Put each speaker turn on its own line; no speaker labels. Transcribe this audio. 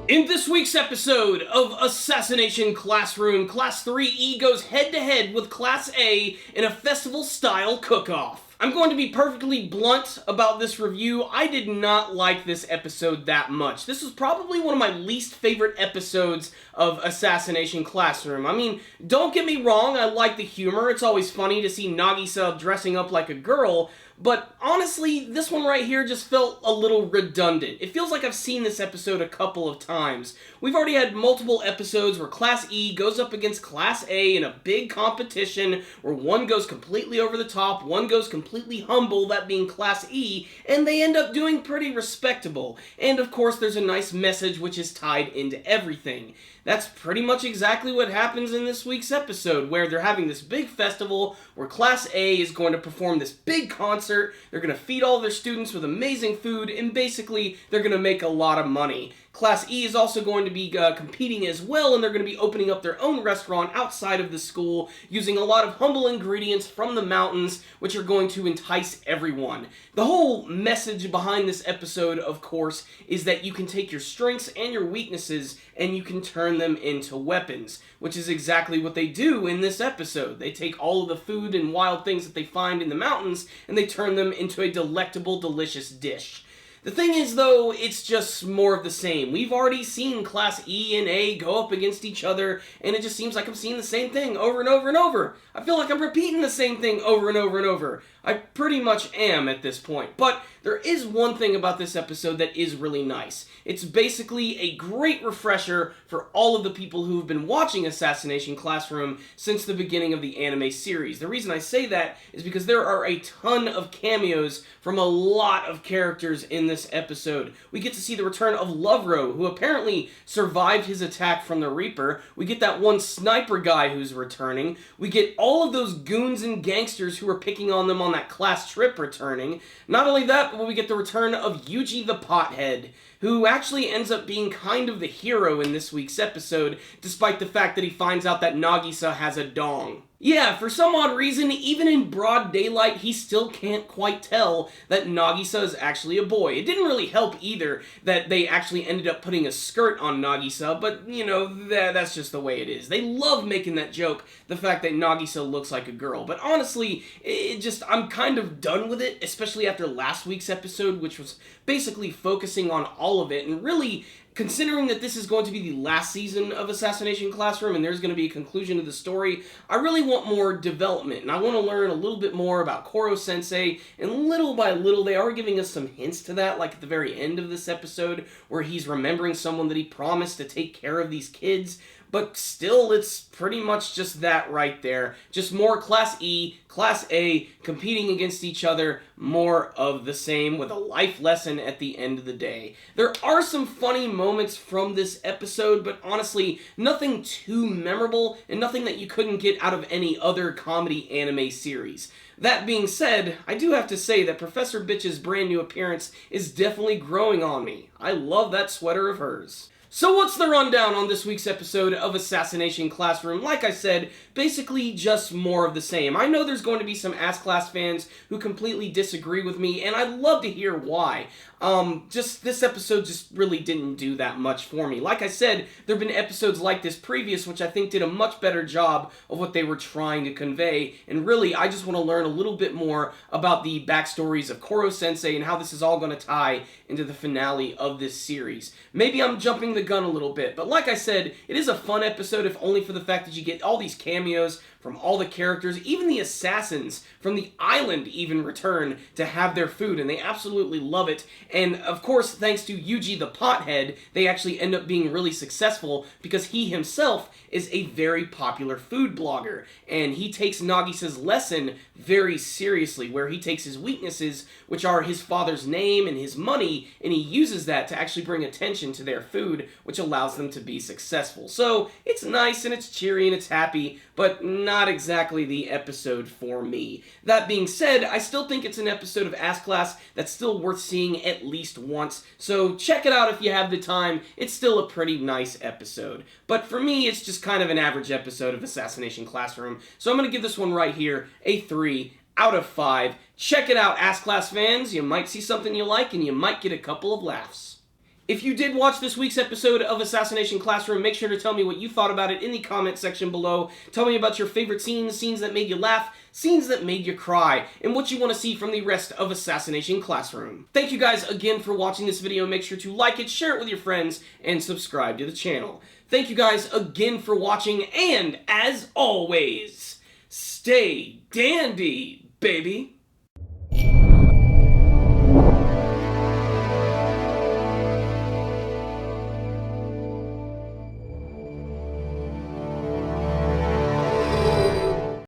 In this week's episode of Assassination Classroom, Class 3E goes head-to-head with Class A in a festival-style cook-off. I'm going to be perfectly blunt about this review. I did not like this episode that much. This was probably one of my least favorite episodes of Assassination Classroom. I mean, don't get me wrong, I like the humor. It's always funny to see Nagisa dressing up like a girl, but honestly, this one right here just felt a little redundant. It feels like I've seen this episode a couple of times. We've already had multiple episodes where Class E goes up against Class A in a big competition where one goes completely over the top, one goes completely humble, that being Class E, and they end up doing pretty respectable. And of course, there's a nice message which is tied into everything. That's pretty much exactly what happens in this week's episode, where they're having this big festival where Class A is going to perform this big concert, they're going to feed all their students with amazing food, and basically, they're going to make a lot of money. Class E is also going to be competing as well, and they're going to be opening up their own restaurant outside of the school, using a lot of humble ingredients from the mountains, which are going to entice everyone. The whole message behind this episode, of course, is that you can take your strengths and your weaknesses, and you can turn them into weapons, which is exactly what they do in this episode. They take all of the food and wild things that they find in the mountains, and they turn them into a delectable, delicious dish. The thing is, though, it's just more of the same. We've already seen Class E and A go up against each other, and it just seems like I'm seeing the same thing over and over and over. I feel like I'm repeating the same thing over and over and over. I pretty much am at this point. But there is one thing about this episode that is really nice. It's basically a great refresher for all of the people who have been watching Assassination Classroom since the beginning of the anime series. The reason I say that is because there are a ton of cameos from a lot of characters in this episode. We get to see the return of Lovero, who apparently survived his attack from the Reaper. We get that one sniper guy who's returning. We get all of those goons and gangsters who were picking on them on that class trip returning. Not only that, but we get the return of Yuji the Pothead, who actually ends up being kind of the hero in this week's episode, despite the fact that he finds out that Nagisa has a dong. Yeah, for some odd reason, even in broad daylight, he still can't quite tell that Nagisa is actually a boy. It didn't really help either that they actually ended up putting a skirt on Nagisa, but, you know, that's just the way it is. They love making that joke, the fact that Nagisa looks like a girl. But honestly, I'm kind of done with it, especially after last week's episode, which was basically focusing on all of it, and really, considering that this is going to be the last season of Assassination Classroom and there's going to be a conclusion to the story, I really want more development, and I want to learn a little bit more about Koro-sensei, and little by little they are giving us some hints to that, like at the very end of this episode, where he's remembering someone that he promised to take care of these kids. But still, it's pretty much just that right there. Just more Class E, Class A, competing against each other, more of the same, with a life lesson at the end of the day. There are some funny moments from this episode, but honestly, nothing too memorable, and nothing that you couldn't get out of any other comedy anime series. That being said, I do have to say that Professor Bitch's brand new appearance is definitely growing on me. I love that sweater of hers. So what's the rundown on this week's episode of Assassination Classroom? Like I said, basically just more of the same. I know there's going to be some Ass-Class fans who completely disagree with me, and I'd love to hear why. This episode just really didn't do that much for me. Like I said, there have been episodes like this previous, which I think did a much better job of what they were trying to convey, and really, I just want to learn a little bit more about the backstories of Koro-sensei and how this is all going to tie into the finale of this series. Maybe I'm jumping the gun a little bit, but like I said, it is a fun episode, if only for the fact that you get all these cameos from all the characters. Even the assassins from the island even return to have their food, and they absolutely love it. And of course, thanks to Yuji the Pothead, they actually end up being really successful because he himself is a very popular food blogger, and he takes Nagisa's lesson very seriously, where he takes his weaknesses, which are his father's name and his money, and he uses that to actually bring attention to their food, which allows them to be successful. So it's nice and it's cheery and it's happy, but not exactly the episode for me. That being said, I still think it's an episode of Ass-Class that's still worth seeing at least once, so check it out if you have the time. It's still a pretty nice episode. But for me, it's just kind of an average episode of Assassination Classroom, so I'm going to give this one right here a 3 out of 5. Check it out, Ass-Class fans. You might see something you like, and you might get a couple of laughs. If you did watch this week's episode of Assassination Classroom, make sure to tell me what you thought about it in the comment section below. Tell me about your favorite scenes, scenes that made you laugh, scenes that made you cry, and what you want to see from the rest of Assassination Classroom. Thank you guys again for watching this video. Make sure to like it, share it with your friends, and subscribe to the channel. Thank you guys again for watching, and as always, stay dandy, baby!